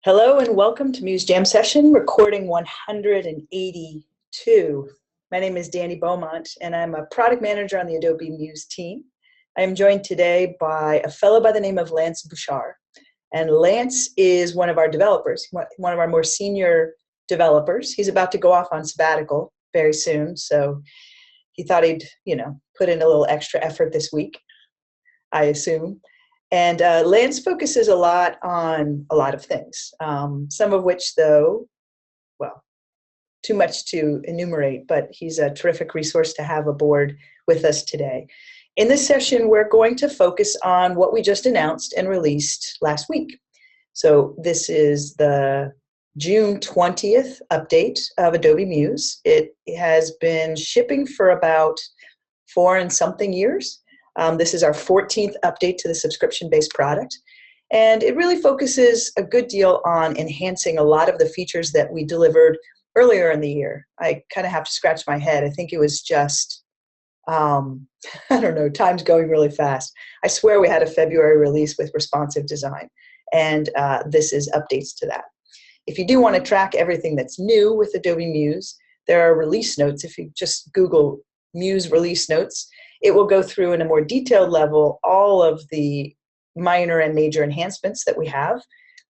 Hello and welcome to Muse Jam Session, recording 182. My name is Dani Beaumont and I'm a product manager on the Adobe Muse team. I am joined today by a fellow by the name of Lance Bouchard. And Lance is one of our developers, one of our more senior developers. He's about to go off on sabbatical very soon, so he thought he'd, put in a little extra effort this week, I assume. And Lance focuses a lot on a lot of things, some of which, though, well, too much to enumerate, but he's a terrific resource to have aboard with us today. In this session, we're going to focus on what we just announced and released last week. So this is the June 20th update of Adobe Muse. It has been shipping for about 4 and something years. This is our 14th update to the subscription-based product, and it really focuses a good deal on enhancing a lot of the features that we delivered earlier in the year. I kind of have to scratch my head. I think it was just, I don't know, time's going really fast. I swear we had a February release with responsive design, and this is updates to that. If you do want to track everything that's new with Adobe Muse, there are release notes. If you just Google Muse release notes, it will go through in a more detailed level all of the minor and major enhancements that we have.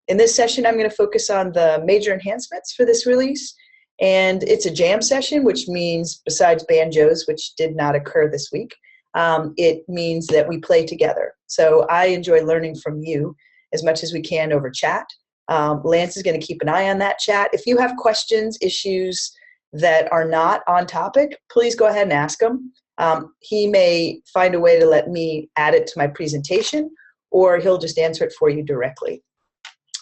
In this session, I'm going to focus on the major enhancements for this release. And it's a jam session, which means, besides banjos, which did not occur this week, it means that we play together. So I enjoy learning from you as much as we can over chat. Lance is going to keep an eye on that chat. If you have questions, issues that are not on topic, please go ahead and ask them. He may find a way to let me add it to my presentation, or he'll just answer it for you directly.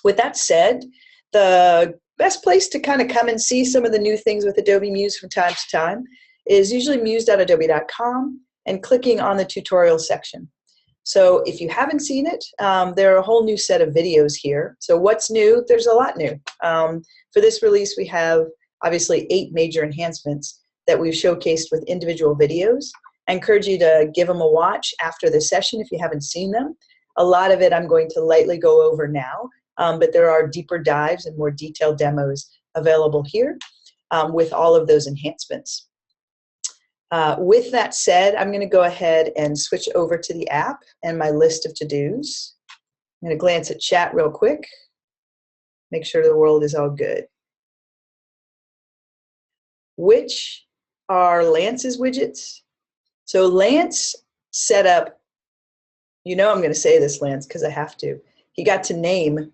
With that said, the best place to kind of come and see some of the new things with Adobe Muse from time to time is usually muse.adobe.com and clicking on the tutorial section. So if you haven't seen it, there are a whole new set of videos here. So what's new? There's a lot new. For this release, we have obviously 8 major enhancements that we've showcased with individual videos. I encourage you to give them a watch after the session if you haven't seen them. A lot of it I'm going to lightly go over now, but there are deeper dives and more detailed demos available here with all of those enhancements. With that said, I'm going to go ahead and switch over to the app and my list of to-dos. I'm going to glance at chat real quick, make sure the world is all good. Which are Lance's widgets? So Lance set up, I'm going to say this, Lance, because I have to. He got to name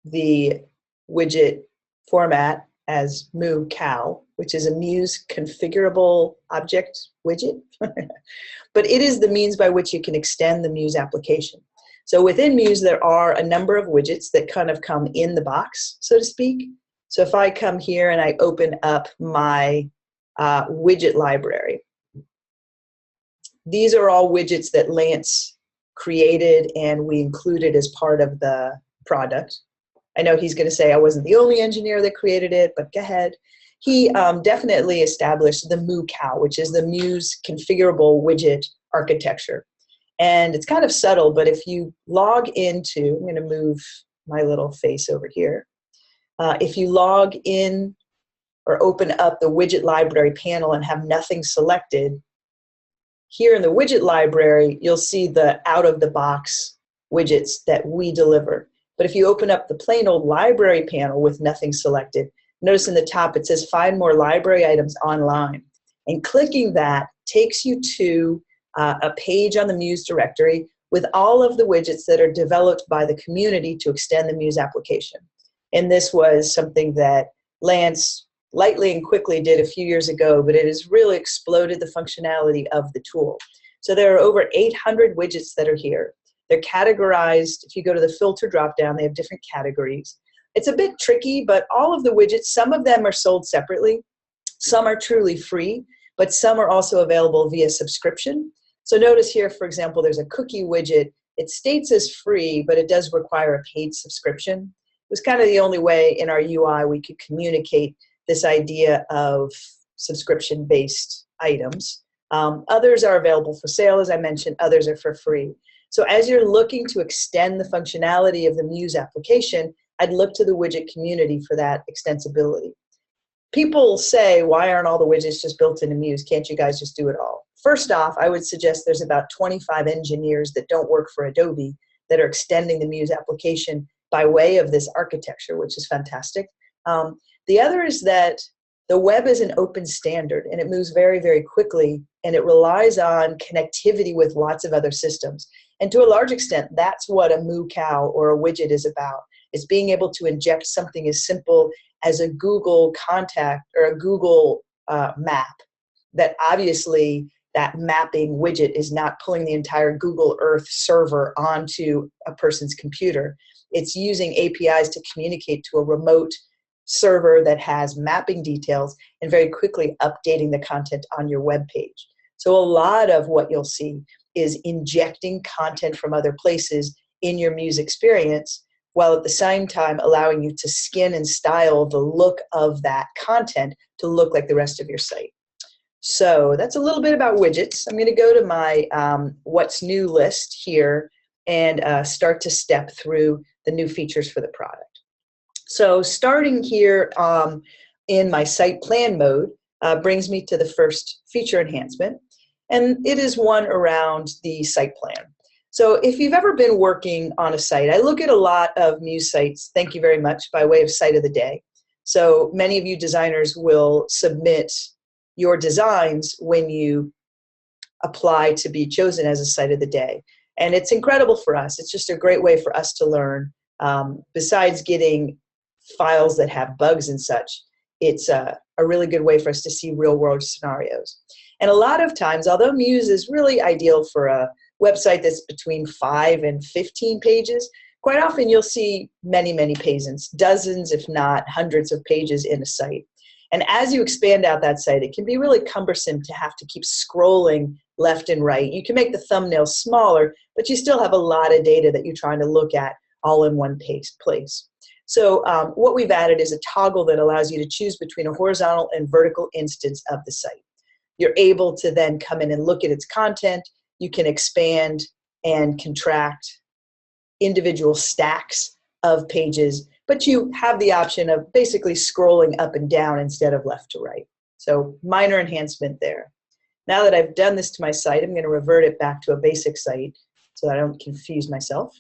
the widget format as MooCal, which is a Muse configurable object widget. But it is the means by which you can extend the Muse application. So within Muse, there are a number of widgets that kind of come in the box, so to speak. So if I come here and I open up my widget library, these are all widgets that Lance created and we included as part of the product. I know he's going to say I wasn't the only engineer that created it, but go ahead. He definitely established the MooCal, which is the Muse configurable widget architecture. And it's kind of subtle, but if you log into, I'm going to move my little face over here. If you log in or open up the widget library panel and have nothing selected, here in the widget library, you'll see the out-of-the-box widgets that we deliver. But if you open up the plain old library panel with nothing selected, notice in the top it says find more library items online. And clicking that takes you to a page on the Muse directory with all of the widgets that are developed by the community to extend the Muse application. And this was something that Lance lightly and quickly did a few years ago, but it has really exploded the functionality of the tool. So there are over 800 widgets that are here. They're categorized. If you go to the filter dropdown, they have different categories. It's a bit tricky, but all of the widgets, some of them are sold separately. Some are truly free, but some are also available via subscription. So notice here, for example, there's a cookie widget. It states as free, but it does require a paid subscription. It was kind of the only way in our UI we could communicate this idea of subscription-based items. Others are available for sale, as I mentioned. Others are for free. So as you're looking to extend the functionality of the Muse application, I'd look to the widget community for that extensibility. People say, why aren't all the widgets just built into Muse? Can't you guys just do it all? First off, I would suggest there's about 25 engineers that don't work for Adobe that are extending the Muse application by way of this architecture, which is fantastic. The other is that the web is an open standard, and it moves very, very quickly, and it relies on connectivity with lots of other systems. And to a large extent, that's what a moo-cow or a widget is about. It's being able to inject something as simple as a Google contact or a Google map. That obviously that mapping widget is not pulling the entire Google Earth server onto a person's computer. It's using APIs to communicate to a remote server that has mapping details and very quickly updating the content on your web page. So a lot of what you'll see is injecting content from other places in your Muse experience, while at the same time allowing you to skin and style the look of that content to look like the rest of your site. So that's a little bit about widgets. I'm going to go to my what's new list here and start to step through the new features for the product. So starting here in my site plan mode brings me to the first feature enhancement, and it is one around the site plan. So if you've ever been working on a site, I look at a lot of Muse sites, thank you very much, by way of site of the day. So many of you designers will submit your designs when you apply to be chosen as a site of the day. And it's incredible for us. It's just a great way for us to learn. Besides getting files that have bugs and such, it's a really good way for us to see real world scenarios. And a lot of times, although Muse is really ideal for a website that's between 5 and 15 pages, quite often you'll see many, many pages, dozens if not hundreds of pages in a site. And as you expand out that site, it can be really cumbersome to have to keep scrolling left and right. You can make the thumbnail smaller, but you still have a lot of data that you're trying to look at all in one place. So what we've added is a toggle that allows you to choose between a horizontal and vertical instance of the site. You're able to then come in and look at its content. You can expand and contract individual stacks of pages, but you have the option of basically scrolling up and down instead of left to right. So minor enhancement there. Now that I've done this to my site, I'm going to revert it back to a basic site so that I don't confuse myself.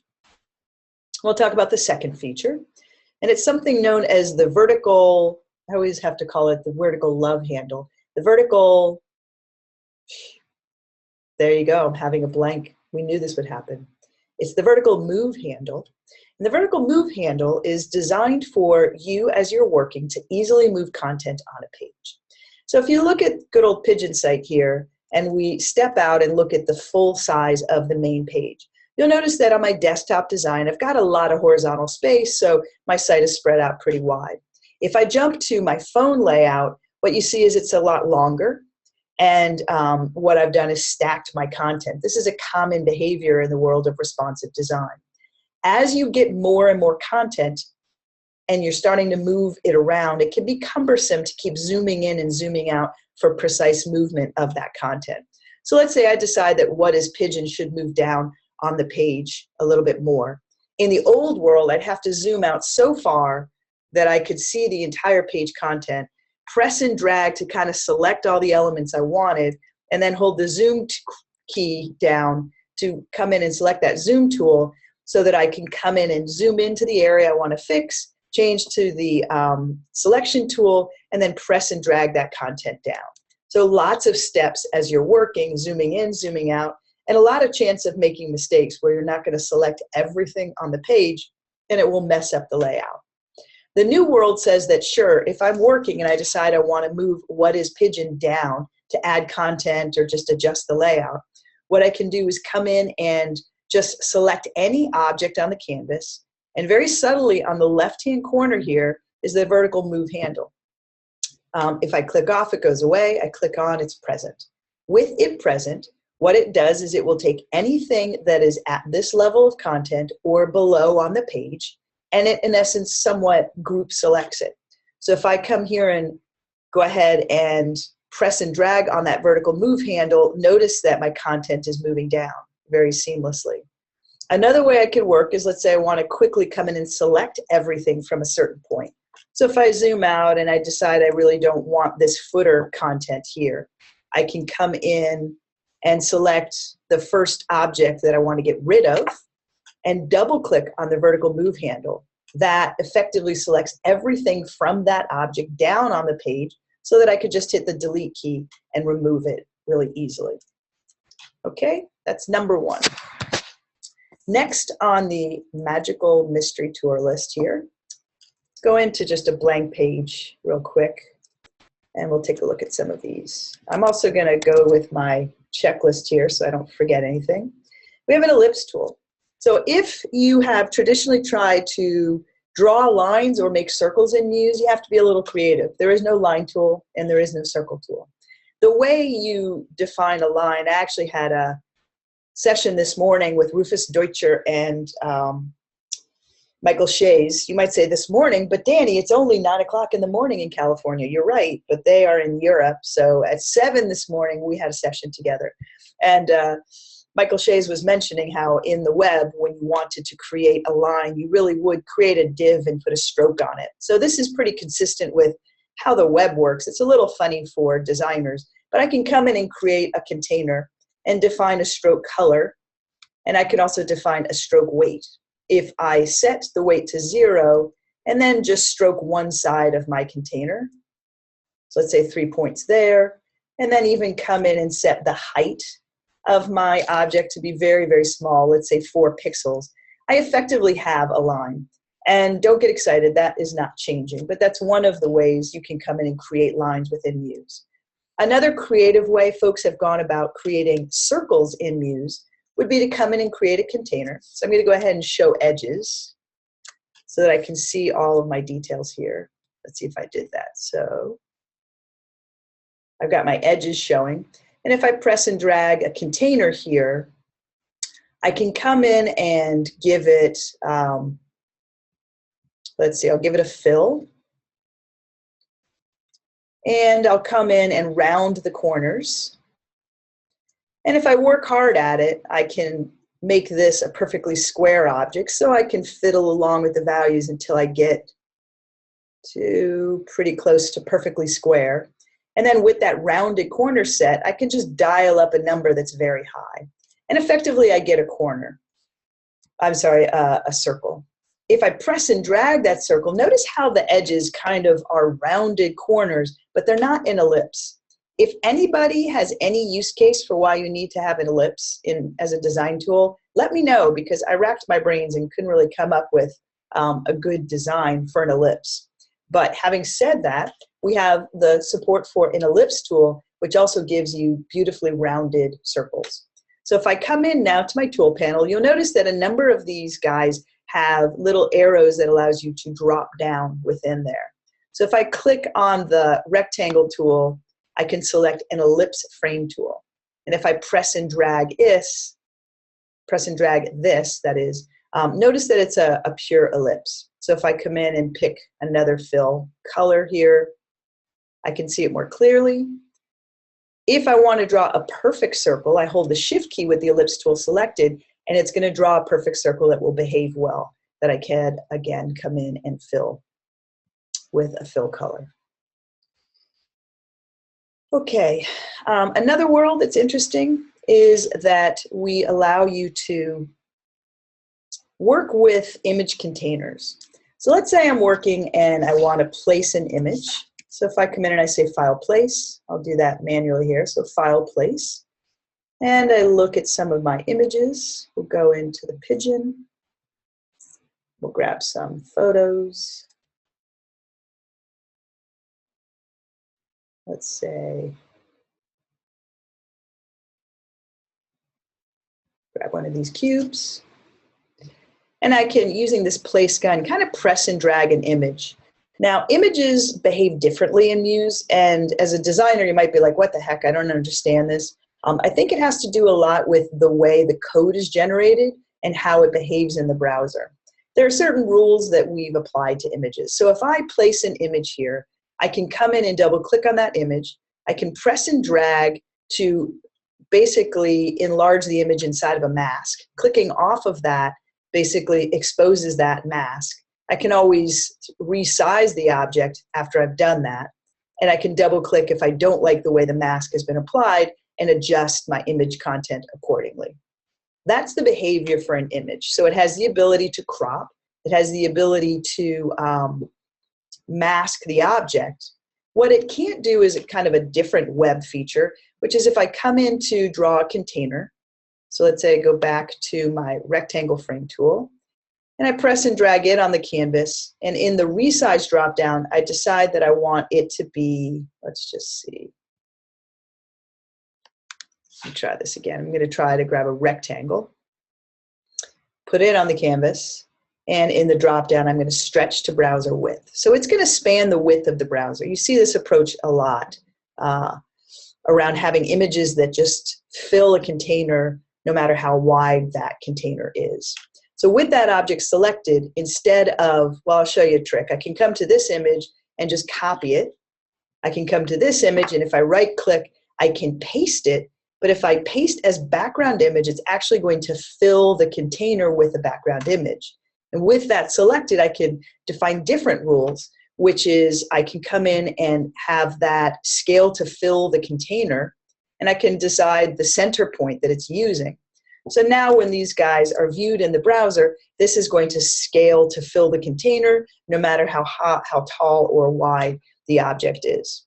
We'll talk about the second feature, and it's something known as the vertical, I always have to call it the vertical love handle. The vertical, there you go, I'm having a blank. We knew this would happen. It's the vertical move handle. And the vertical move handle is designed for you as you're working to easily move content on a page. So if you look at good old Pigeon site here, and we step out and look at the full size of the main page, you'll notice that on my desktop design, I've got a lot of horizontal space, so my site is spread out pretty wide. If I jump to my phone layout, what you see is it's a lot longer, and what I've done is stacked my content. This is a common behavior in the world of responsive design. As you get more and more content and you're starting to move it around, it can be cumbersome to keep zooming in and zooming out for precise movement of that content. So let's say I decide that what is Pigeon should move down on the page a little bit more. In the old world, I'd have to zoom out so far that I could see the entire page content, press and drag to kind of select all the elements I wanted, and then hold the zoom key down to come in and select that zoom tool so that I can come in and zoom into the area I want to fix, change to the selection tool, and then press and drag that content down. So lots of steps as you're working, zooming in, zooming out, and a lot of chance of making mistakes where you're not going to select everything on the page and it will mess up the layout. The new world says that sure, if I'm working and I decide I want to move what is Pigeon down to add content or just adjust the layout, what I can do is come in and just select any object on the canvas, and very subtly on the left-hand corner here is the vertical move handle. If I click off, it goes away. I click on, it's present. With it present, what it does is it will take anything that is at this level of content or below on the page, and it, in essence, somewhat group selects it. So if I come here and go ahead and press and drag on that vertical move handle, notice that my content is moving down very seamlessly. Another way I could work is, let's say I want to quickly come in and select everything from a certain point. So if I zoom out and I decide I really don't want this footer content here, I can come in and select the first object that I want to get rid of and double click on the vertical move handle. That effectively selects everything from that object down on the page so that I could just hit the delete key and remove it really easily. Okay, that's number one. Next on the magical mystery tour list here, let's go into just a blank page real quick and we'll take a look at some of these. I'm also going to go with my checklist here so I don't forget anything. We have an ellipse tool. So if you have traditionally tried to draw lines or make circles in Muse, you have to be a little creative. There is no line tool and there is no circle tool. The way you define a line, I actually had a session this morning with Rufus Deutscher and Michael Shays. You might say this morning, but Dani, it's only 9 o'clock in the morning in California. You're right, but they are in Europe. So at 7 this morning, we had a session together. And Michael Shays was mentioning how in the web, when you wanted to create a line, you really would create a div and put a stroke on it. So this is pretty consistent with how the web works. It's a little funny for designers, but I can come in and create a container and define a stroke color, and I can also define a stroke weight. If I set the weight to 0 and then just stroke one side of my container, so let's say 3 points there, and then even come in and set the height of my object to be very, very small, let's say 4 pixels, I effectively have a line. And don't get excited, that is not changing, but that's one of the ways you can come in and create lines within Muse. Another creative way folks have gone about creating circles in Muse would be to come in and create a container. So I'm going to go ahead and show edges so that I can see all of my details here. Let's see if I did that. So I've got my edges showing. And if I press and drag a container here, I can come in and give it, let's see, I'll give it a fill. And I'll come in and round the corners. And if I work hard at it, I can make this a perfectly square object, so I can fiddle along with the values until I get to pretty close to perfectly square. And then with that rounded corner set, I can just dial up a number that's very high. And effectively, I get a corner. I'm sorry, a circle. If I press and drag that circle, notice how the edges kind of are rounded corners, but they're not an ellipse. If anybody has any use case for why you need to have an ellipse as a design tool, let me know, because I racked my brains and couldn't really come up with a good design for an ellipse. But having said that, we have the support for an ellipse tool, which also gives you beautifully rounded circles. So if I come in now to my tool panel, you'll notice that a number of these guys have little arrows that allows you to drop down within there. So if I click on the rectangle tool, I can select an ellipse frame tool. And if I press and drag this, that is, notice that it's a pure ellipse. So if I come in and pick another fill color here, I can see it more clearly. If I want to draw a perfect circle, I hold the Shift key with the ellipse tool selected, and it's going to draw a perfect circle that will behave well, that I can, again, come in and fill with a fill color. Okay, another world that's interesting is that we allow you to work with image containers. So let's say I'm working and I want to place an image. So if I come in and I say File Place, I'll do that manually here. So File Place. And I look at some of my images. We'll go into the pigeon. We'll grab some photos. Let's say, grab one of these cubes. And I can, using this place gun, kind of press and drag an image. Now, images behave differently in Muse, and as a designer, you might be like, what the heck, I don't understand this. I think it has to do a lot with the way the code is generated and how it behaves in the browser. There are certain rules that we've applied to images. So if I place an image here, I can come in and double click on that image. I can press and drag to basically enlarge the image inside of a mask. Clicking off of that basically exposes that mask. I can always resize the object after I've done that, and I can double click if I don't like the way the mask has been applied and adjust my image content accordingly. That's the behavior for an image. So it has the ability to crop, it has the ability to mask the object. What it can't do is kind of a different web feature, which is if I come in to draw a container, so let's say I go back to my rectangle frame tool, and I press and drag it on the canvas, and in the resize dropdown, I decide that I want it to be, let's just see. Let me try this again. I'm going to try to grab a rectangle, put it on the canvas, and in the dropdown, I'm going to stretch to browser width. So it's going to span the width of the browser. You see this approach a lot around having images that just fill a container no matter how wide that container is. So with that object selected, instead of, well, I'll show you a trick. I can come to this image and just copy it. I can come to this image, and if I right click, I can paste it. But if I paste as background image, it's actually going to fill the container with a background image. And with that selected, I can define different rules, which is I can come in and have that scale to fill the container, and I can decide the center point that it's using. So now when these guys are viewed in the browser, this is going to scale to fill the container, no matter how tall or wide the object is.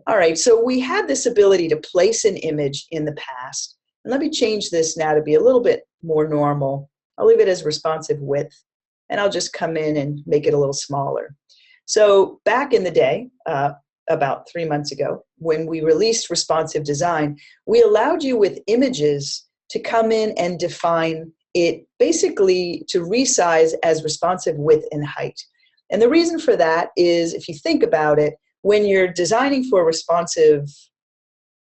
All right, so we had this ability to place an image in the past. And let me change this now to be a little bit more normal. I'll leave it as responsive width, and I'll just come in and make it a little smaller. So back in the day, about 3 months ago, when we released responsive design, we allowed you with images to come in and define it basically to resize as responsive width and height. And the reason for that is, if you think about it, when you're designing for responsive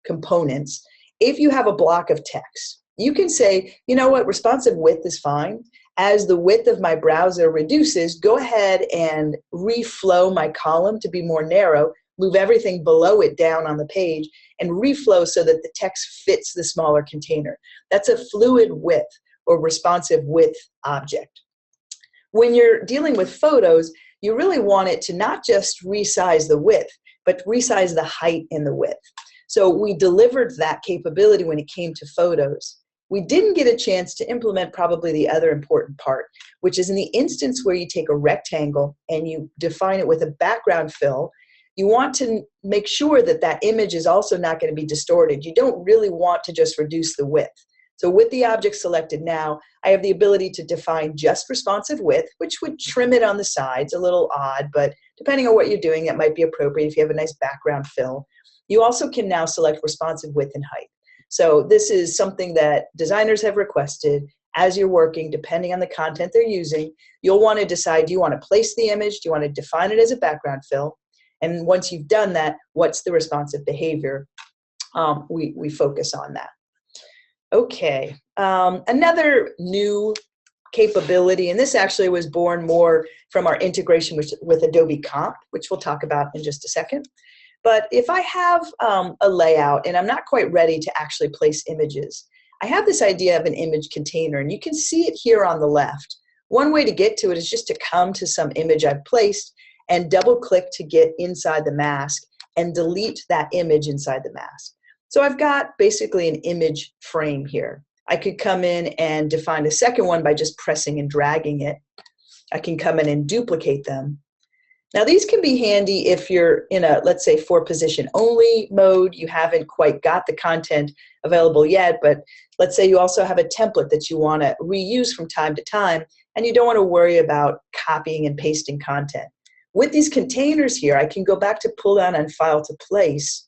components, if you have a block of text, you can say, you know what, responsive width is fine. As the width of my browser reduces, go ahead and reflow my column to be more narrow, move everything below it down on the page, and reflow so that the text fits the smaller container. That's a fluid width or responsive width object. When you're dealing with photos, you really want it to not just resize the width, but resize the height and the width. So we delivered that capability when it came to photos. We didn't get a chance to implement probably the other important part, which is in the instance where you take a rectangle and you define it with a background fill, you want to make sure that that image is also not going to be distorted. You don't really want to just reduce the width. So with the object selected now, I have the ability to define just responsive width, which would trim it on the sides, a little odd, but depending on what you're doing, that might be appropriate if you have a nice background fill. You also can now select responsive width and height. So this is something that designers have requested. As you're working, depending on the content they're using, you'll want to decide, do you want to place the image? Do you want to define it as a background fill? And once you've done that, what's the responsive behavior? We focus on that. Okay, another new capability, and this actually was born more from our integration with Adobe Comp, which we'll talk about in just a second. But if I have a layout and I'm not quite ready to actually place images, I have this idea of an image container, and you can see it here on the left. One way to get to it is just to come to some image I've placed and double click to get inside the mask and delete that image inside the mask. So I've got basically an image frame here. I could come in and define a second one by just pressing and dragging it. I can come in and duplicate them. Now these can be handy if you're in a, let's say, for position only mode. You haven't quite got the content available yet, but let's say you also have a template that you want to reuse from time to time, and you don't want to worry about copying and pasting content. With these containers here, I can go back to pull down on File to Place,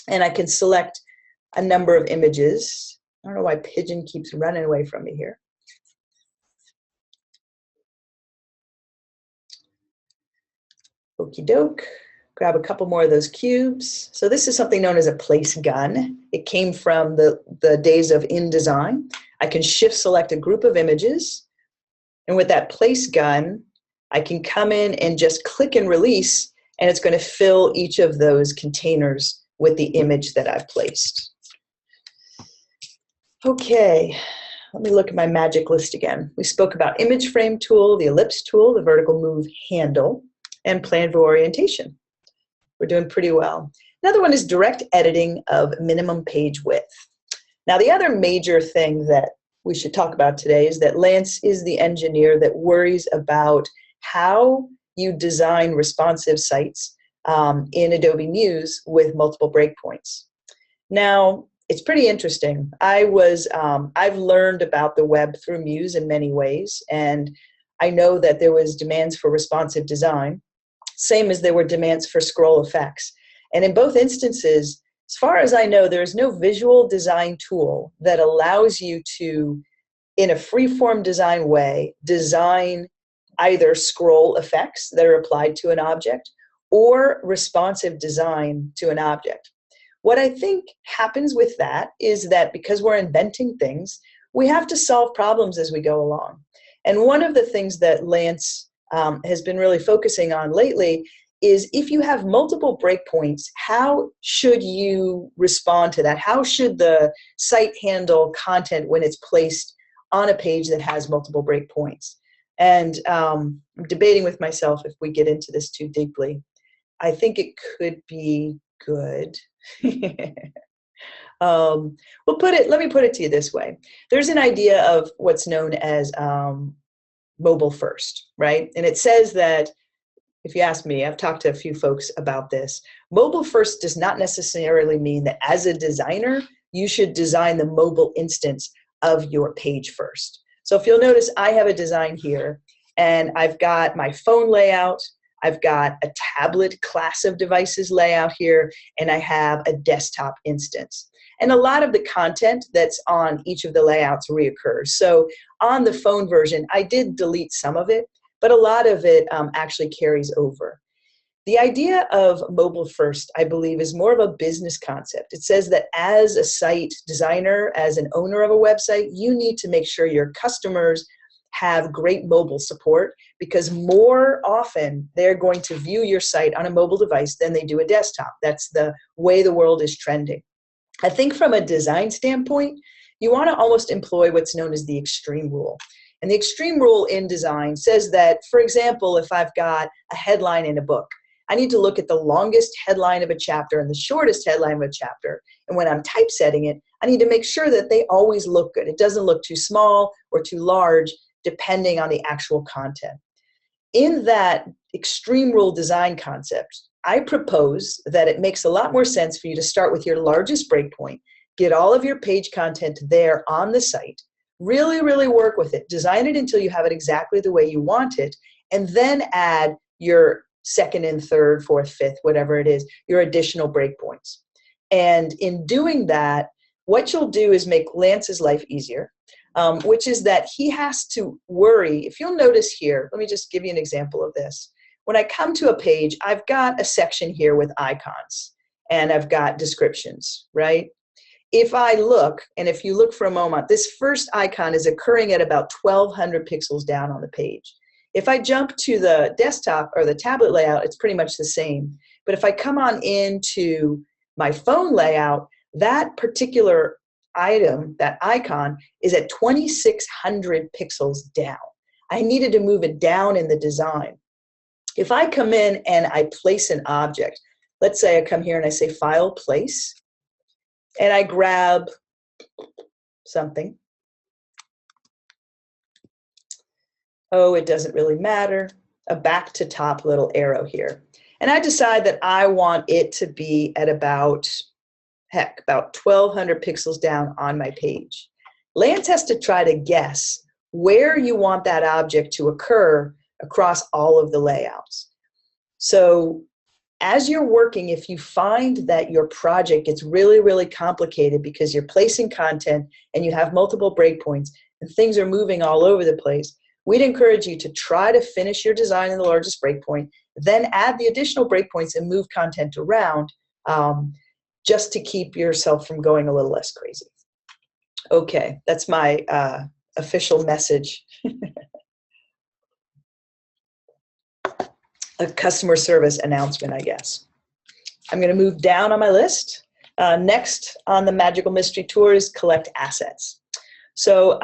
and I can select a number of images. I don't know why Pigeon keeps running away from me here. Okie doke. Grab a couple more of those cubes. So this is something known as a place gun. It came from the days of InDesign. I can shift select a group of images, and with that place gun, I can come in and just click and release, and it's going to fill each of those containers with the image that I've placed. Okay, let me look at my magic list again. We spoke about image frame tool, the ellipse tool, the vertical move handle, and plan view orientation. We're doing pretty well. Another one is direct editing of minimum page width. Now, the other major thing that we should talk about today is that Lance is the engineer that worries about how you design responsive sites in Adobe Muse with multiple breakpoints. Now, it's pretty interesting. I've learned about the web through Muse in many ways, and I know that there was demands for responsive design, same as there were demands for scroll effects. And in both instances, as far as I know, there is no visual design tool that allows you to, in a free-form design way, design either scroll effects that are applied to an object or responsive design to an object. What I think happens with that is that because we're inventing things, we have to solve problems as we go along. And one of the things that Lance has been really focusing on lately is if you have multiple breakpoints, how should you respond to that? How should the site handle content when it's placed on a page that has multiple breakpoints? And I'm debating with myself if we get into this too deeply. I think it could be good. Let me put it to you this way. There's an idea of what's known as mobile first, right? And it says that, if you ask me, I've talked to a few folks about this, mobile first does not necessarily mean that as a designer, you should design the mobile instance of your page first. So if you'll notice, I have a design here, and I've got my phone layout, I've got a tablet class of devices layout here, and I have a desktop instance. And a lot of the content that's on each of the layouts reoccurs. So on the phone version, I did delete some of it, but a lot of it actually carries over. The idea of mobile first, I believe, is more of a business concept. It says that as a site designer, as an owner of a website, you need to make sure your customers have great mobile support, because more often they're going to view your site on a mobile device than they do a desktop. That's the way the world is trending. I think from a design standpoint, you want to almost employ what's known as the extreme rule. And the extreme rule in design says that, for example, if I've got a headline in a book, I need to look at the longest headline of a chapter and the shortest headline of a chapter. And when I'm typesetting it, I need to make sure that they always look good. It doesn't look too small or too large, depending on the actual content. In that extreme rule design concept, I propose that it makes a lot more sense for you to start with your largest breakpoint, get all of your page content there on the site, really, really work with it, design it until you have it exactly the way you want it, and then add your second and third, fourth, fifth, whatever it is, your additional breakpoints. And in doing that, what you'll do is make Lance's life easier, which is that he has to worry. If you'll notice here, let me just give you an example of this. When I come to a page, I've got a section here with icons, and I've got descriptions, right? If I look, and if you look for a moment, this first icon is occurring at about 1,200 pixels down on the page. If I jump to the desktop or the tablet layout, it's pretty much the same. But if I come on into my phone layout, that particular item, that icon, is at 2,600 pixels down. I needed to move it down in the design. If I come in and I place an object, let's say I come here and I say File, Place, and I grab something. Oh, it doesn't really matter. A back to top little arrow here. And I decide that I want it to be at about 1,200 pixels down on my page. Lance has to try to guess where you want that object to occur across all of the layouts. So as you're working, if you find that your project gets really, really complicated because you're placing content and you have multiple breakpoints and things are moving all over the place, we'd encourage you to try to finish your design in the largest breakpoint, then add the additional breakpoints and move content around just to keep yourself from going a little less crazy. Okay, that's my official message. A customer service announcement, I guess. I'm going to move down on my list. Next on the Magical Mystery Tour is collect assets. So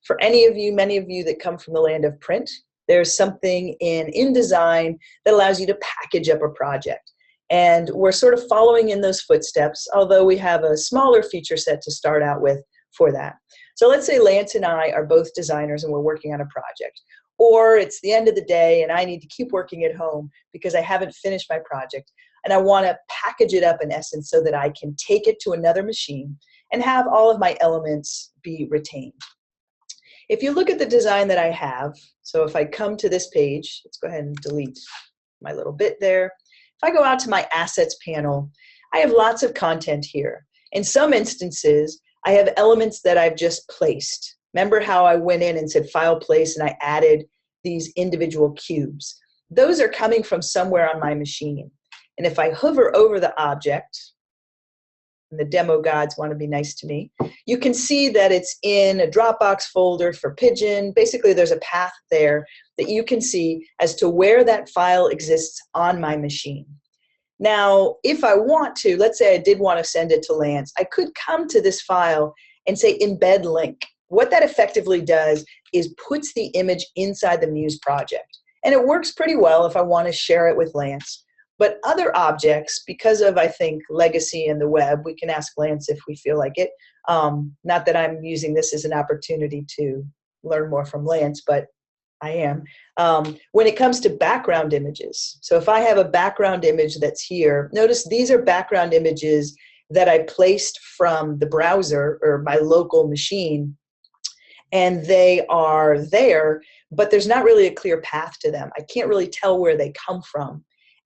for many of you that come from the land of print, there's something in InDesign that allows you to package up a project. And we're sort of following in those footsteps, although we have a smaller feature set to start out with for that. So let's say Lance and I are both designers and we're working on a project. Or it's the end of the day and I need to keep working at home because I haven't finished my project. And I want to package it up in essence so that I can take it to another machine and have all of my elements be retained. If you look at the design that I have, so if I come to this page, let's go ahead and delete my little bit there. If I go out to my assets panel, I have lots of content here. In some instances, I have elements that I've just placed. Remember how I went in and said file place and I added these individual cubes. Those are coming from somewhere on my machine. And if I hover over the object, and the demo gods want to be nice to me, you can see that it's in a Dropbox folder for Pigeon. Basically, there's a path there that you can see as to where that file exists on my machine. Now, if I want to, let's say I did want to send it to Lance, I could come to this file and say embed link. What that effectively does is puts the image inside the Muse project. And it works pretty well if I want to share it with Lance. But other objects, because of, I think, legacy in the web, we can ask Lance if we feel like it. Not that I'm using this as an opportunity to learn more from Lance, but I am. When it comes to background images, so if I have a background image that's here, notice these are background images that I placed from the browser or my local machine, and they are there, but there's not really a clear path to them. I can't really tell where they come from.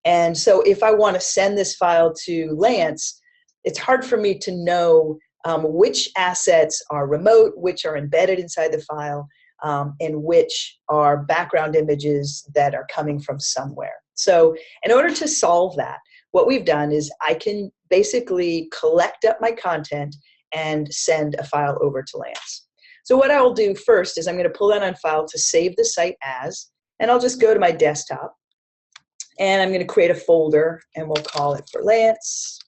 And so if I want to send this file to Lance, it's hard for me to know which assets are remote, which are embedded inside the file, and which are background images that are coming from somewhere. So in order to solve that, what we've done is I can basically collect up my content and send a file over to Lance. So what I will do first is I'm going to pull down on File to save the site as, and I'll just go to my desktop. And I'm going to create a folder, and we'll call it for Lance.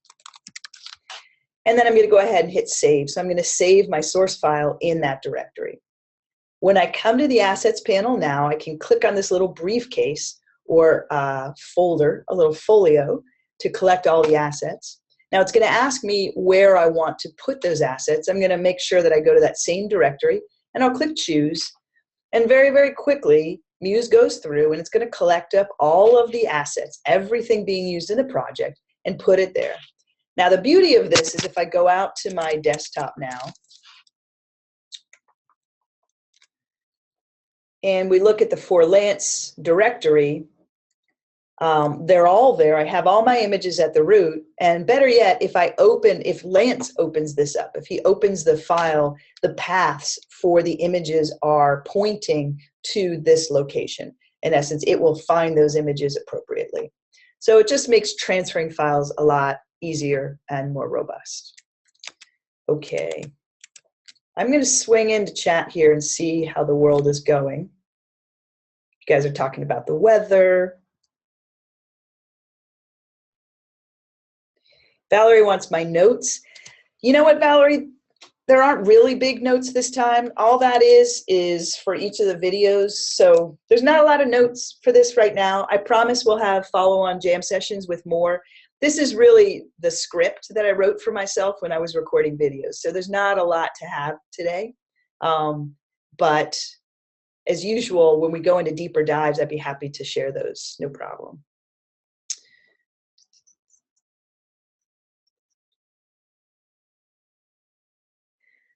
And then I'm going to go ahead and hit save. So I'm going to save my source file in that directory. When I come to the Assets panel now, I can click on this little briefcase or folder, a little folio, to collect all the assets. Now it's going to ask me where I want to put those assets. I'm going to make sure that I go to that same directory, and I'll click Choose. And very, very quickly, Muse goes through and it's going to collect up all of the assets, everything being used in the project, and put it there. Now the beauty of this is if I go out to my desktop now, and we look at the For Lance directory, they're all there. I have all my images at the root, and better yet, if Lance opens this up, if he opens the file, the paths for the images are pointing to this location. In essence, it will find those images appropriately. So it just makes transferring files a lot easier and more robust. Okay, I'm going to swing into chat here and see how the world is going. You guys are talking about the weather. Valerie wants my notes. You know what, Valerie? There aren't really big notes this time. All that is for each of the videos. So there's not a lot of notes for this right now. I promise we'll have follow-on jam sessions with more. This is really the script that I wrote for myself when I was recording videos. So there's not a lot to have today. But as usual, when we go into deeper dives, I'd be happy to share those, no problem.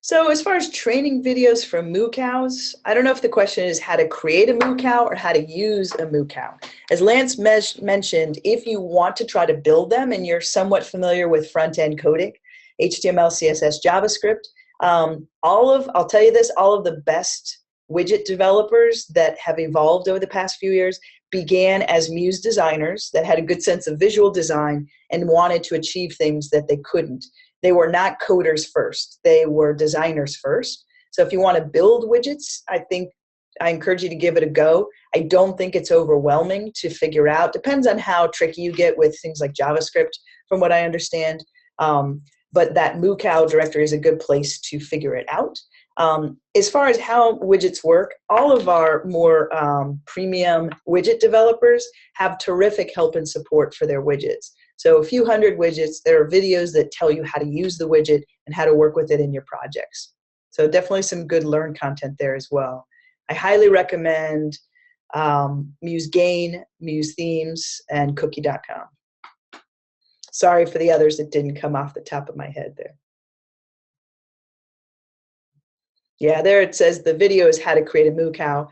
So as far as training videos for moo cows, I don't know if the question is how to create a moo cow or how to use a moo cow. As Lance mentioned, if you want to try to build them and you're somewhat familiar with front-end coding, HTML, CSS, JavaScript, I'll tell you this, all of the best widget developers that have evolved over the past few years began as Muse designers that had a good sense of visual design and wanted to achieve things that they couldn't. They were not coders first. They were designers first. So if you want to build widgets, I encourage you to give it a go. I don't think it's overwhelming to figure out. Depends on how tricky you get with things like JavaScript, from what I understand. But that MooCal directory is a good place to figure it out. As far as how widgets work, all of our more premium widget developers have terrific help and support for their widgets. So a few hundred widgets, there are videos that tell you how to use the widget and how to work with it in your projects. So definitely some good learn content there as well. I highly recommend Muse Gain, Muse Themes, and Cookie.com. Sorry for the others that didn't come off the top of my head there. Yeah, there it says the video is how to create a MooCal.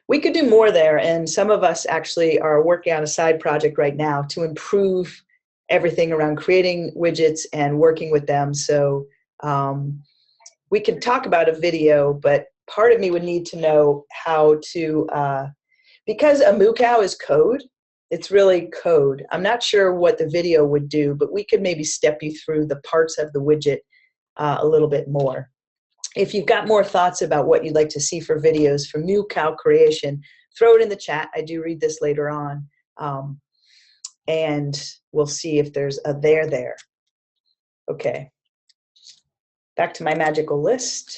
We could do more there, and some of us actually are working on a side project right now to improve everything around creating widgets and working with them. So we could talk about a video, but part of me would need to know how to, because a MooCal is code, it's really code. I'm not sure what the video would do, but we could maybe step you through the parts of the widget a little bit more. If you've got more thoughts about what you'd like to see for videos for MooCal creation, throw it in the chat. I do read this later on. And we'll see if there's a there. Okay. Back to my magical list.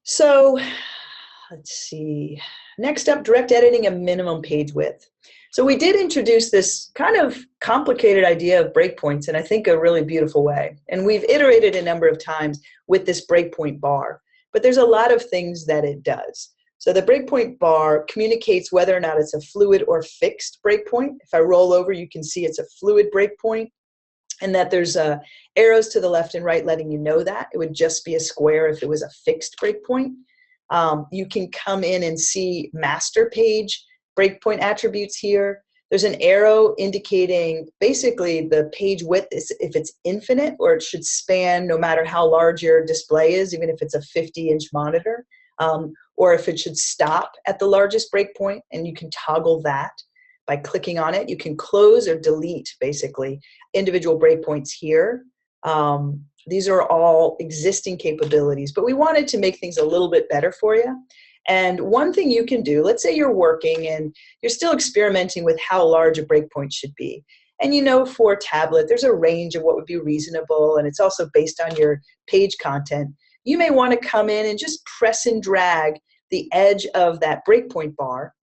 So let's see. Next up, direct editing a minimum page width. So we did introduce this kind of complicated idea of breakpoints in, I think, a really beautiful way. And we've iterated a number of times with this breakpoint bar. But there's a lot of things that it does. So the breakpoint bar communicates whether or not it's a fluid or fixed breakpoint. If I roll over, you can see it's a fluid breakpoint, and that there's arrows to the left and right letting you know that. It would just be a square if it was a fixed breakpoint. You can come in and see master page breakpoint attributes here. There's an arrow indicating basically the page width is if it's infinite, or it should span no matter how large your display is, even if it's a 50-inch monitor, or if it should stop at the largest breakpoint, and you can toggle that by clicking on it. You can close or delete basically individual breakpoints here. These are all existing capabilities, but we wanted to make things a little bit better for you. And one thing you can do, let's say you're working and you're still experimenting with how large a breakpoint should be. And you know, for a tablet, there's a range of what would be reasonable, and it's also based on your page content. You may want to come in and just press and drag the edge of that breakpoint bar.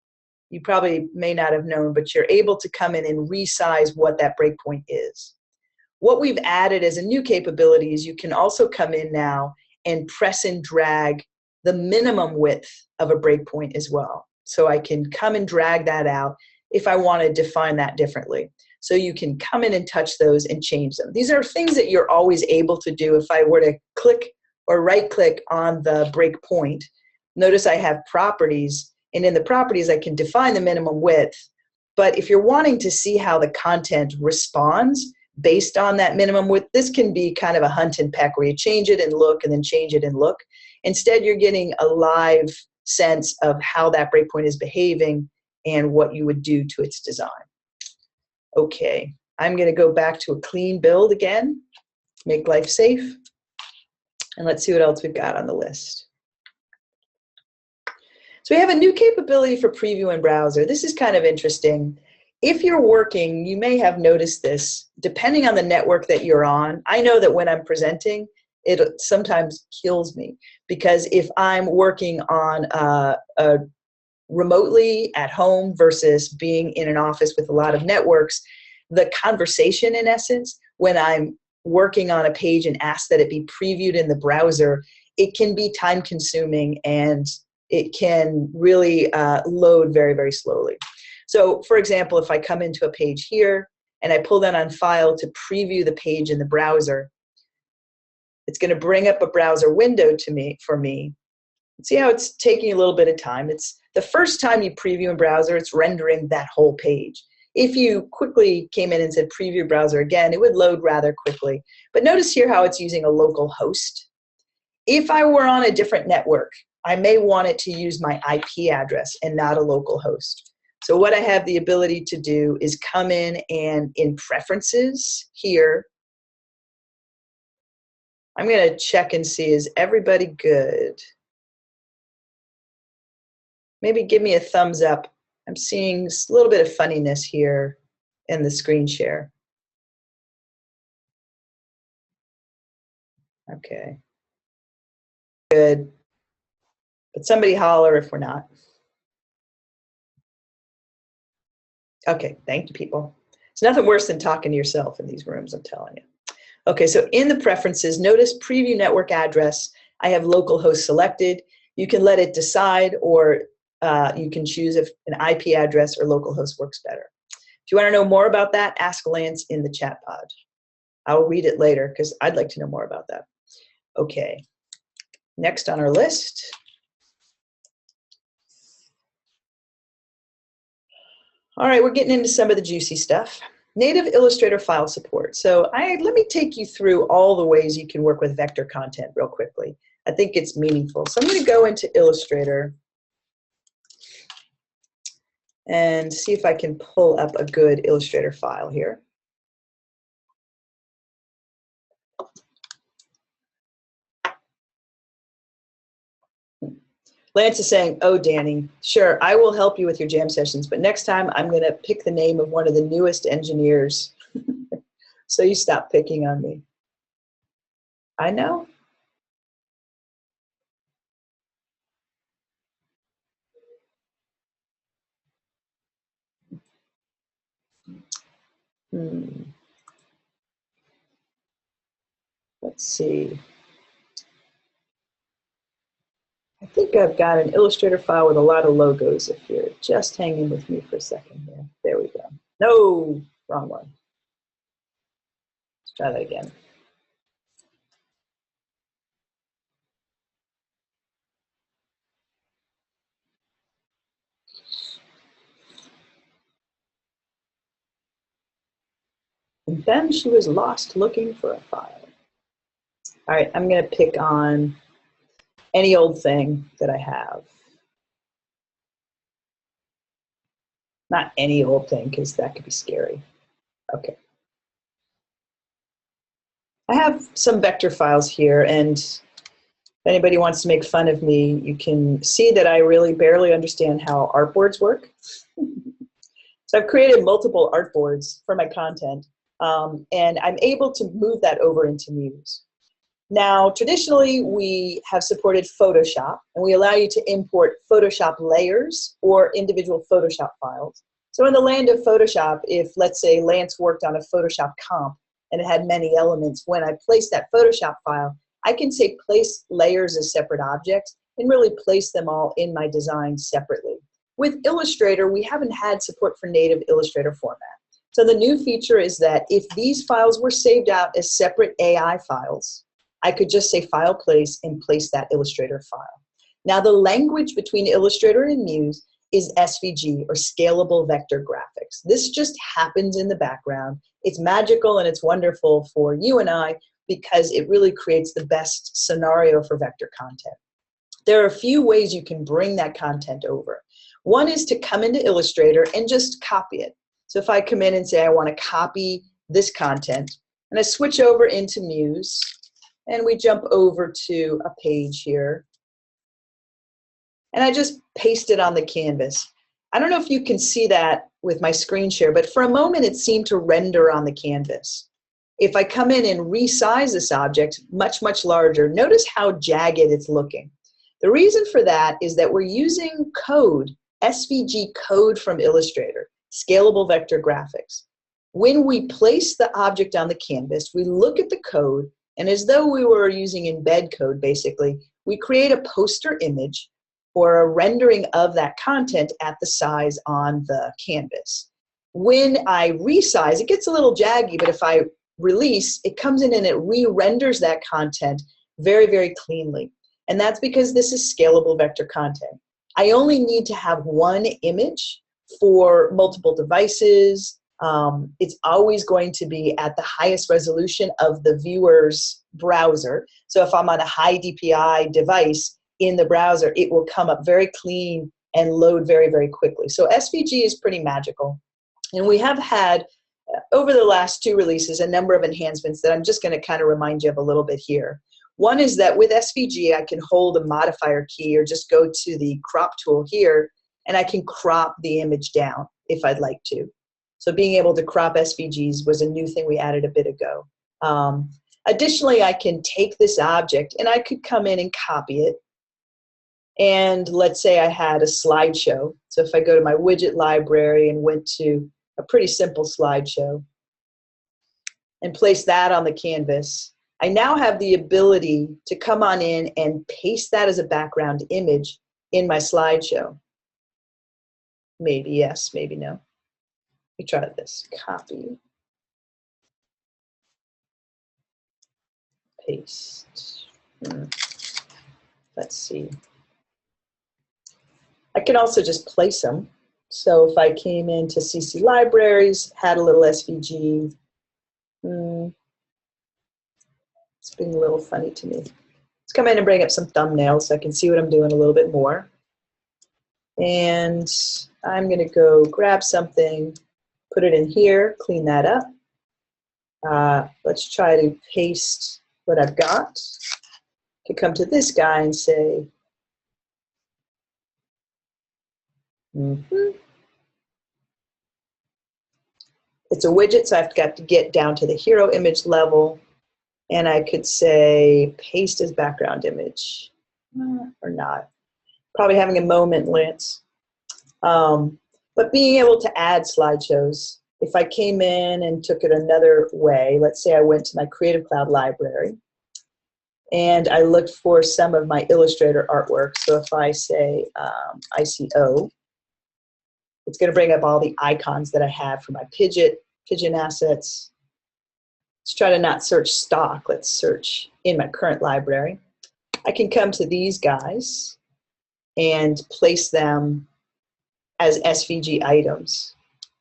You probably may not have known, but you're able to come in and resize what that breakpoint is. What we've added as a new capability is you can also come in now and press and drag the minimum width of a breakpoint as well. So I can come and drag that out if I want to define that differently. So you can come in and touch those and change them. These are things that you're always able to do. If I were to click or right click on the breakpoint, notice I have properties, and in the properties I can define the minimum width. But if you're wanting to see how the content responds based on that minimum width, this can be kind of a hunt and peck where you change it and look and then change it and look. Instead, you're getting a live sense of how that breakpoint is behaving and what you would do to its design. Okay, I'm going to go back to a clean build again, make life safe, and let's see what else we've got on the list. So we have a new capability for preview in browser. This is kind of interesting. If you're working, you may have noticed this, depending on the network that you're on. I know that when I'm presenting, it sometimes kills me, because if I'm working on remotely at home versus being in an office with a lot of networks, the conversation, in essence, when I'm working on a page and ask that it be previewed in the browser, it can be time consuming and it can really load very, very slowly. So for example, if I come into a page here and I pull down on File to preview the page in the browser, it's going to bring up a browser window for me. See how it's taking a little bit of time. It's the first time you preview in browser, it's rendering that whole page. If you quickly came in and said preview browser again, it would load rather quickly. But notice here how it's using a local host. If I were on a different network, I may want it to use my IP address and not a local host. So what I have the ability to do is come in and in preferences here, I'm going to check and see, is everybody good? Maybe give me a thumbs up. I'm seeing a little bit of funniness here. and the screen share. Okay. Good. But somebody holler if we're not. Okay, thank you, people. It's nothing worse than talking to yourself in these rooms, I'm telling you. Okay, so in the preferences, notice preview network address. I have localhost selected. You can let it decide, or you can choose if an IP address or localhost works better. If you want to know more about that, ask Lance in the chat pod. I'll read it later because I'd like to know more about that. Okay, next on our list. All right, we're getting into some of the juicy stuff. Native Illustrator file support. So let me take you through all the ways you can work with vector content real quickly. I think it's meaningful. So I'm going to go into Illustrator and see if I can pull up a good Illustrator file here. Lance is saying, oh, Dani, sure, I will help you with your jam sessions, but next time I'm going to pick the name of one of the newest engineers so you stop picking on me. I know. Let's see. I think I've got an Illustrator file with a lot of logos if you're just hanging with me for a second here. There we go. No, wrong one. Let's try that again. And then she was lost looking for a file. All right, I'm going to pick on any old thing that I have. Not any old thing, because that could be scary. Okay. I have some vector files here, and if anybody wants to make fun of me, you can see that I really barely understand how artboards work. So I've created multiple artboards for my content, and I'm able to move that over into Muse. Now, traditionally, we have supported Photoshop, and we allow you to import Photoshop layers or individual Photoshop files. So in the land of Photoshop, if, let's say, Lance worked on a Photoshop comp and it had many elements, when I place that Photoshop file, I can say place layers as separate objects and really place them all in my design separately. With Illustrator, we haven't had support for native Illustrator format. So the new feature is that if these files were saved out as separate AI files, I could just say file place and place that Illustrator file. Now the language between Illustrator and Muse is SVG, or Scalable Vector Graphics. This just happens in the background. It's magical and it's wonderful for you and I because it really creates the best scenario for vector content. There are a few ways you can bring that content over. One is to come into Illustrator and just copy it. So if I come in and say I want to copy this content, and I switch over into Muse, and we jump over to a page here, and I just paste it on the canvas. I don't know if you can see that with my screen share, but for a moment it seemed to render on the canvas. If I come in and resize this object much, much larger, notice how jagged it's looking. The reason for that is that we're using code, SVG code from Illustrator, Scalable Vector Graphics. When we place the object on the canvas, we look at the code, and as though we were using embed code, basically, we create a poster image or a rendering of that content at the size on the canvas. When I resize, it gets a little jaggy, but if I release, it comes in and it re-renders that content very, very cleanly. And that's because this is scalable vector content. I only need to have one image for multiple devices. It's always going to be at the highest resolution of the viewer's browser. So if I'm on a high DPI device in the browser, it will come up very clean and load very, very quickly. So SVG is pretty magical. And we have had, over the last 2 releases, a number of enhancements that I'm just going to kind of remind you of a little bit here. One is that with SVG, I can hold a modifier key or just go to the crop tool here, and I can crop the image down if I'd like to. So being able to crop SVGs was a new thing we added a bit ago. Additionally, I can take this object and I could come in and copy it. And let's say I had a slideshow. So if I go to my widget library and went to a pretty simple slideshow and place that on the canvas, I now have the ability to come on in and paste that as a background image in my slideshow. Maybe yes, maybe no. Let me try this. Copy. Paste. Let's see. I can also just place them. So if I came into CC Libraries, had a little SVG, it's being a little funny to me. Let's come in and bring up some thumbnails so I can see what I'm doing a little bit more. And I'm going to go grab something, put it in here, clean that up. Let's try to paste what I've got. Could come to this guy and say, it's a widget, so I've got to get down to the hero image level, and I could say paste as background image, or not. Probably having a moment, Lance. But being able to add slideshows, if I came in and took it another way, let's say I went to my Creative Cloud library, and I looked for some of my Illustrator artwork. So if I say ICO, it's going to bring up all the icons that I have for my pigeon assets. Let's try to not search stock. Let's search in my current library. I can come to these guys and place them as SVG items.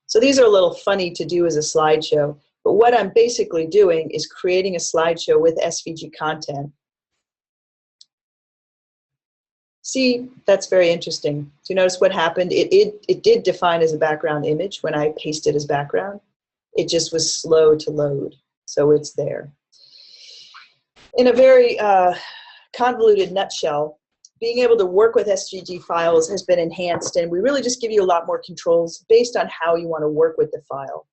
So these are a little funny to do as a slideshow, but what I'm basically doing is creating a slideshow with SVG content. See, that's very interesting. Do you notice what happened? It did define as a background image when I pasted as background. It just was slow to load, so it's there. In a very convoluted nutshell, being able to work with SVG files has been enhanced, and we really just give you a lot more controls based on how you want to work with the file,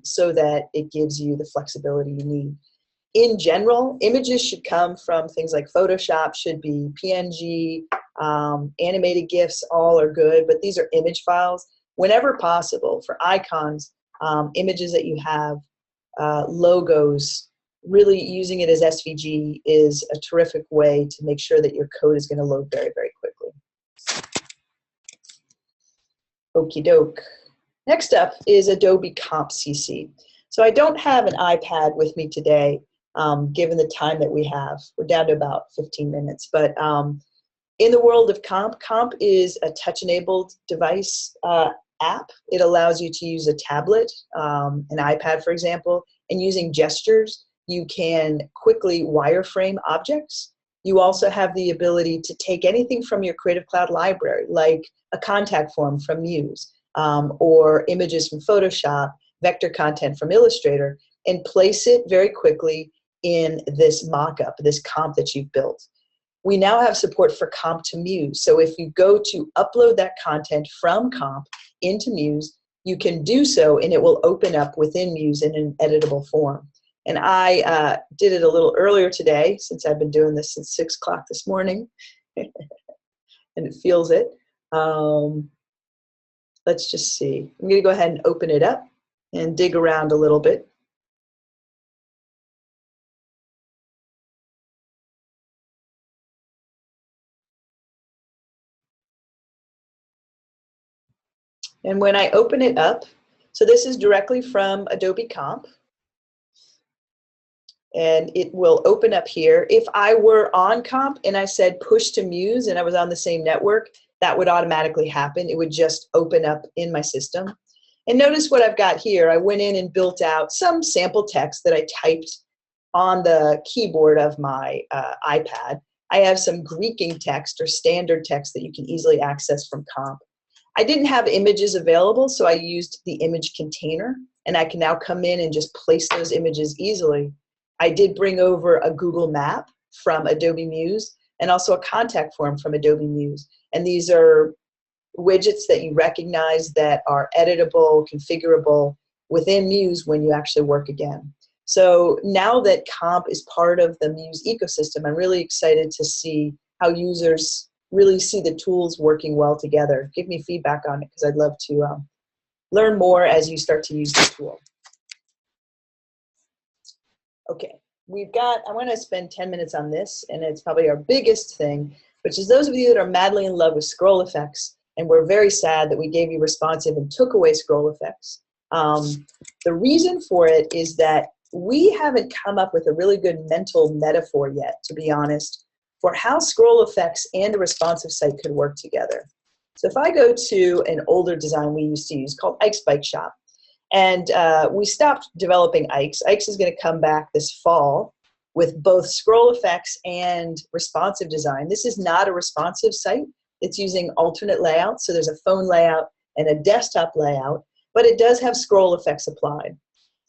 so that it gives you the flexibility you need. In general, images should come from things like Photoshop, should be PNG, animated GIFs, all are good, but these are image files. Whenever possible, for icons, images that you have, logos, really using it as SVG is a terrific way to make sure that your code is going to load very, very quickly. Okie doke. Next up is Adobe Comp Cc. So I don't have an iPad with me today, given the time that we have. We're down to about 15 minutes. But in the world of Comp is a touch-enabled device app. It allows you to use a tablet, an iPad, for example, and using gestures, you can quickly wireframe objects. You also have the ability to take anything from your Creative Cloud library, like a contact form from Muse, or images from Photoshop, vector content from Illustrator, and place it very quickly in this mock-up, this comp that you've built. We now have support for comp to Muse. So if you go to upload that content from comp into Muse, you can do so and it will open up within Muse in an editable form. And I did it a little earlier today, since I've been doing this since 6 o'clock this morning, and it feels it. Let's just see. I'm going to go ahead and open it up and dig around a little bit. And when I open it up, so this is directly from Adobe Comp, and it will open up here. If I were on Comp and I said push to Muse and I was on the same network, that would automatically happen. It would just open up in my system. And notice what I've got here. I went in and built out some sample text that I typed on the keyboard of my iPad. I have some Greeking text or standard text that you can easily access from Comp. I didn't have images available, so I used the image container, and I can now come in and just place those images easily. I did bring over a Google map from Adobe Muse and also a contact form from Adobe Muse. And these are widgets that you recognize that are editable, configurable within Muse when you actually work again. So now that Comp is part of the Muse ecosystem, I'm really excited to see how users really see the tools working well together. Give me feedback on it because I'd love to learn more as you start to use the tool. Okay, I want to spend 10 minutes on this, and it's probably our biggest thing, which is those of you that are madly in love with scroll effects, and we're very sad that we gave you responsive and took away scroll effects. The reason for it is that we haven't come up with a really good mental metaphor yet, to be honest, for how scroll effects and a responsive site could work together. So if I go to an older design we used to use called Ike's Bike Shop, and we stopped developing Ike's. Ike's is going to come back this fall with both scroll effects and responsive design. This is not a responsive site. It's using alternate layouts, so there's a phone layout and a desktop layout, but it does have scroll effects applied.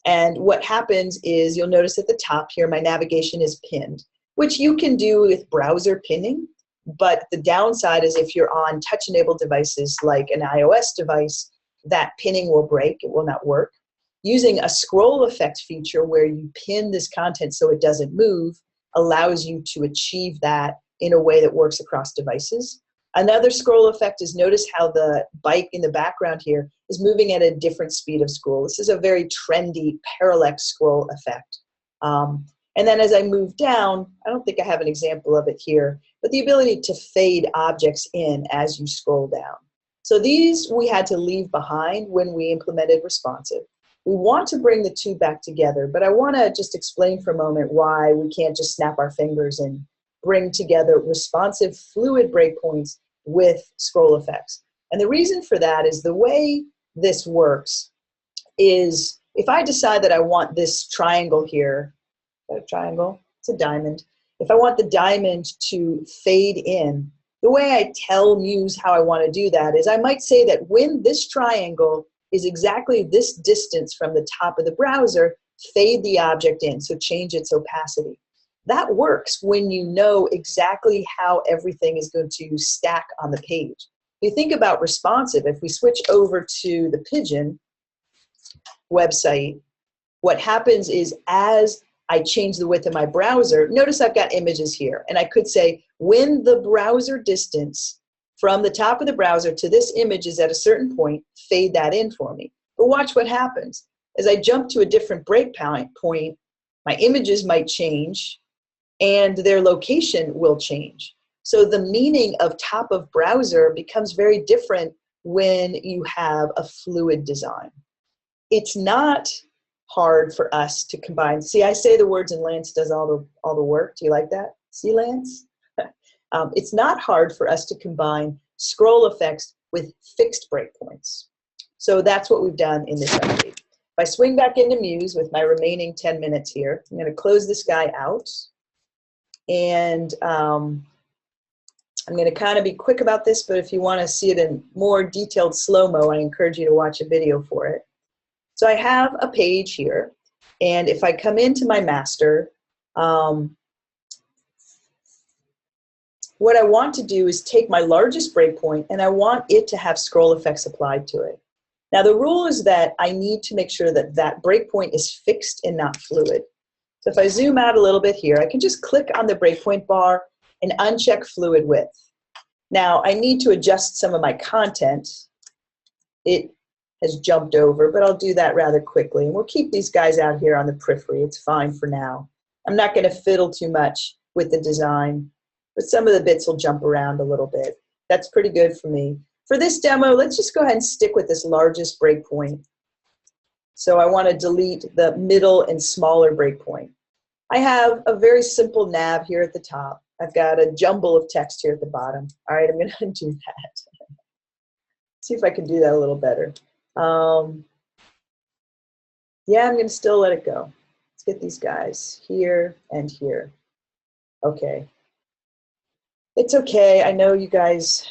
And what happens is you'll notice at the top here my navigation is pinned, which you can do with browser pinning, but the downside is if you're on touch-enabled devices like an iOS device, that pinning will break, it will not work. Using a scroll effect feature where you pin this content so it doesn't move allows you to achieve that in a way that works across devices. Another scroll effect is notice how the bike in the background here is moving at a different speed of scroll. This is a very trendy parallax scroll effect. And then as I move down, I don't think I have an example of it here, but the ability to fade objects in as you scroll down. So these we had to leave behind when we implemented responsive. We want to bring the two back together, but I want to just explain for a moment why we can't just snap our fingers and bring together responsive fluid breakpoints with scroll effects. And the reason for that is the way this works is if I decide that I want this triangle here, is that a triangle? It's a diamond. If I want the diamond to fade in, the way I tell Muse how I want to do that is I might say that when this triangle is exactly this distance from the top of the browser, fade the object in, so change its opacity. That works when you know exactly how everything is going to stack on the page. If you think about responsive, if we switch over to the Pigeon website, what happens is as I change the width of my browser, notice I've got images here, and I could say when the browser distance from the top of the browser to this image is at a certain point, fade that in for me. But watch what happens. As I jump to a different breakpoint, my images might change, and their location will change. So the meaning of top of browser becomes very different when you have a fluid design. It's not hard for us to combine. See, I say the words and Lance does all the work. Do you like that? See, Lance? It's not hard for us to combine scroll effects with fixed breakpoints. So that's what we've done in this update. If I swing back into Muse with my remaining 10 minutes here, I'm going to close this guy out. And I'm going to kind of be quick about this, but if you want to see it in more detailed slow-mo, I encourage you to watch a video for it. So I have a page here, and if I come into my master, what I want to do is take my largest breakpoint, and I want it to have scroll effects applied to it. Now the rule is that I need to make sure that that breakpoint is fixed and not fluid. So if I zoom out a little bit here, I can just click on the breakpoint bar and uncheck fluid width. Now I need to adjust some of my content. It has jumped over, but I'll do that rather quickly. And we'll keep these guys out here on the periphery. It's fine for now. I'm not going to fiddle too much with the design, but some of the bits will jump around a little bit. That's pretty good for me. For this demo, let's just go ahead and stick with this largest breakpoint. So I want to delete the middle and smaller breakpoint. I have a very simple nav here at the top. I've got a jumble of text here at the bottom. All right, I'm going to undo that. See if I can do that a little better. Yeah, I'm going to still let it go. Let's get these guys here and here. Okay. It's okay. I know you guys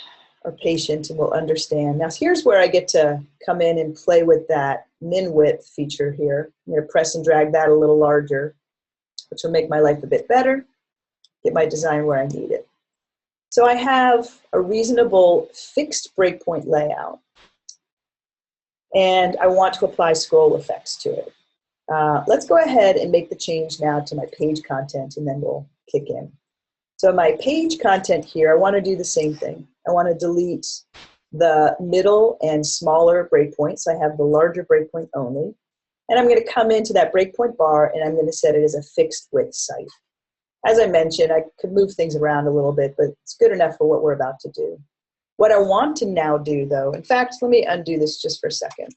are patient and will understand. Now here's where I get to come in and play with that min width feature here. I'm going to press and drag that a little larger, which will make my life a bit better, get my design where I need it. So I have a reasonable fixed breakpoint layout, and I want to apply scroll effects to it. Let's go ahead and make the change now to my page content, and then we'll kick in. So my page content here, I want to do the same thing. I want to delete the middle and smaller breakpoints. I have the larger breakpoint only. And I'm going to come into that breakpoint bar, and I'm going to set it as a fixed width site. As I mentioned, I could move things around a little bit, but it's good enough for what we're about to do. What I want to now do, though, in fact, let me undo this just for a second.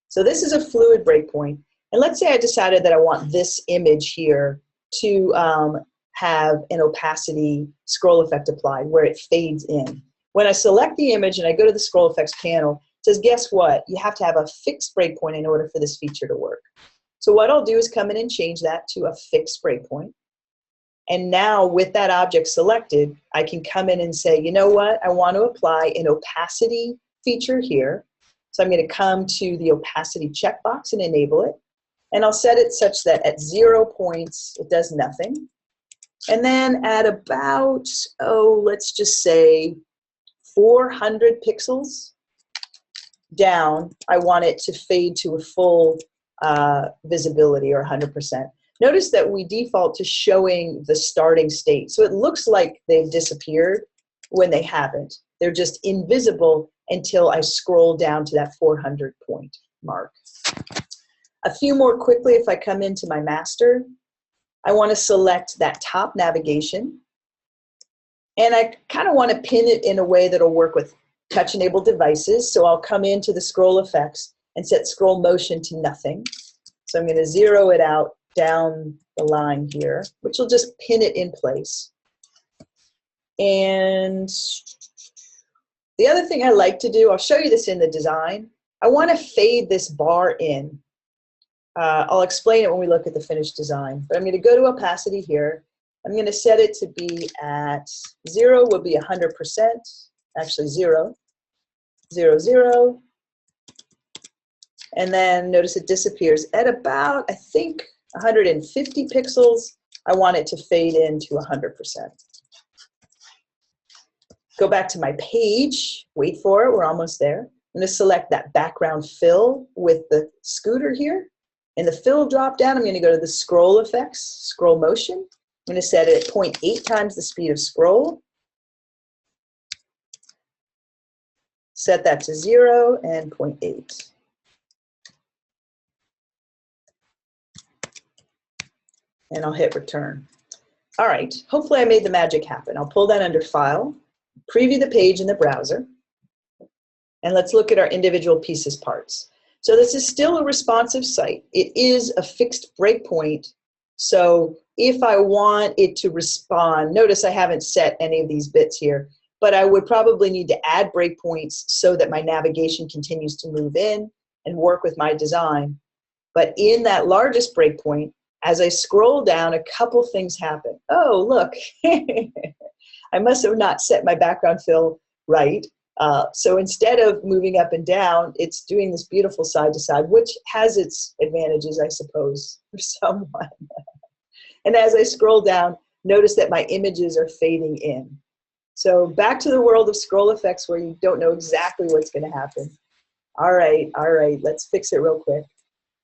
So this is a fluid breakpoint. And let's say I decided that I want this image here to have an opacity scroll effect applied where it fades in. When I select the image and I go to the scroll effects panel, it says, guess what? You have to have a fixed breakpoint in order for this feature to work. So what I'll do is come in and change that to a fixed breakpoint. And now with that object selected, I can come in and say, you know what? I want to apply an opacity feature here. So I'm going to come to the opacity checkbox and enable it. And I'll set it such that at 0 points, it does nothing. And then at about, let's just say 400 pixels down, I want it to fade to a full visibility or 100%. Notice that we default to showing the starting state. So it looks like they've disappeared when they haven't. They're just invisible until I scroll down to that 400 point mark. A few more quickly, if I come into my master, I want to select that top navigation. And I kind of want to pin it in a way that'll work with touch-enabled devices. So I'll come into the scroll effects and set scroll motion to nothing. So I'm going to zero it out down the line here, which will just pin it in place. And the other thing I like to do, I'll show you this in the design, I want to fade this bar in. I'll explain it when we look at the finished design. But I'm going to go to opacity here. I'm going to set it to be at 0 would be 100%, actually 0, 0, 0. And then notice it disappears at about, I think, 150 pixels. I want it to fade into 100%. Go back to my page, wait for it, we're almost there. I'm going to select that background fill with the scooter here. In the fill drop down, I'm going to go to the scroll effects, scroll motion. I'm going to set it at 0.8 times the speed of scroll. Set that to 0 and 0.8. And I'll hit return. All right, hopefully I made the magic happen. I'll pull that under File, preview the page in the browser, and let's look at our individual pieces parts. So this is still a responsive site. It is a fixed breakpoint. So if I want it to respond, notice I haven't set any of these bits here, but I would probably need to add breakpoints so that my navigation continues to move in and work with my design. But in that largest breakpoint, as I scroll down, a couple things happen. Oh, look, I must have not set my background fill right. So instead of moving up and down, it's doing this beautiful side to side, which has its advantages, I suppose, for someone. And as I scroll down, notice that my images are fading in. So back to the world of scroll effects where you don't know exactly what's going to happen. All right, let's fix it real quick,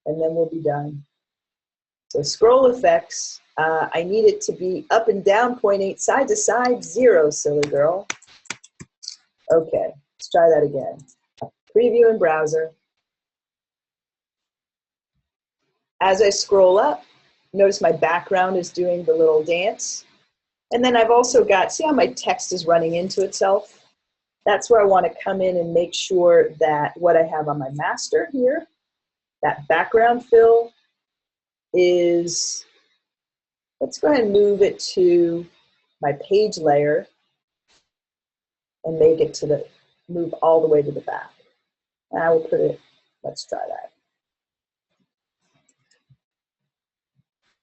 and then we'll be done. So scroll effects, I need it to be up and down 0.8, side to side 0, silly girl. Okay, let's try that again. Preview in browser. As I scroll up, notice my background is doing the little dance. And then I've also got, see how my text is running into itself? That's where I want to come in and make sure that what I have on my master here, that background fill is, let's go ahead and move it to my page layer and make it to the, move all the way to the back. And I will put it, let's try that.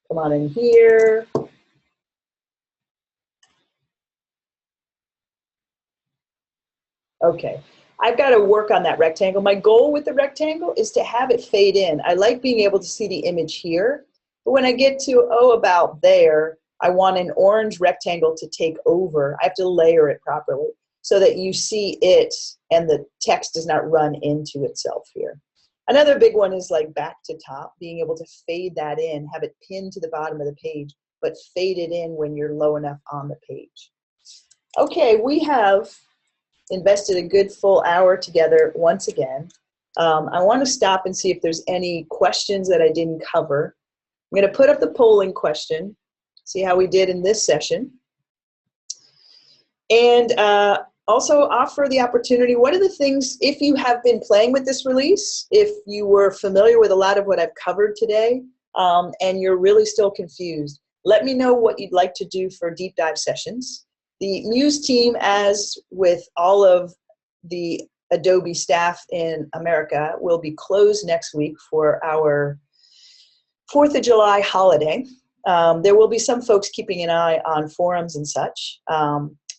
Come on in here. Okay, I've got to work on that rectangle. My goal with the rectangle is to have it fade in. I like being able to see the image here, but when I get to, about there, I want an orange rectangle to take over. I have to layer it properly so that you see it and the text does not run into itself here. Another big one is like back to top, being able to fade that in, have it pinned to the bottom of the page, but fade it in when you're low enough on the page. Okay, we have invested a good full hour together once again. I want to stop and see if there's any questions that I didn't cover. I'm going to put up the polling question, see how we did in this session. And also offer the opportunity, what are the things, if you have been playing with this release, if you were familiar with a lot of what I've covered today, and you're really still confused, let me know what you'd like to do for deep dive sessions. The Muse team, as with all of the Adobe staff in America, will be closed next week for our 4th of July holiday. There will be some folks keeping an eye on forums and such,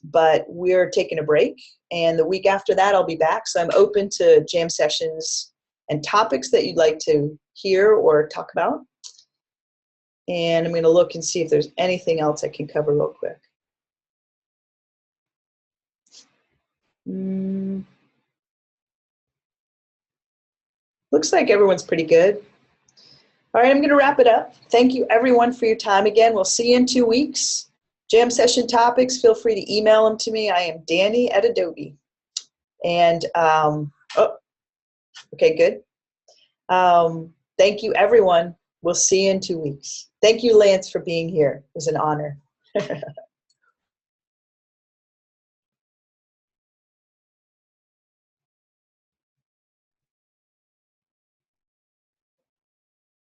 but we're taking a break, and the week after that I'll be back, so I'm open to jam sessions and topics that you'd like to hear or talk about. And I'm going to look and see if there's anything else I can cover real quick. Looks like everyone's pretty good. All right, I'm going to wrap it up. Thank you, everyone, for your time again. We'll see you in 2 weeks. Jam session topics, feel free to email them to me. I am Dani at Adobe. And, oh, okay, good. Thank you, everyone. We'll see you in 2 weeks. Thank you, Lance, for being here. It was an honor.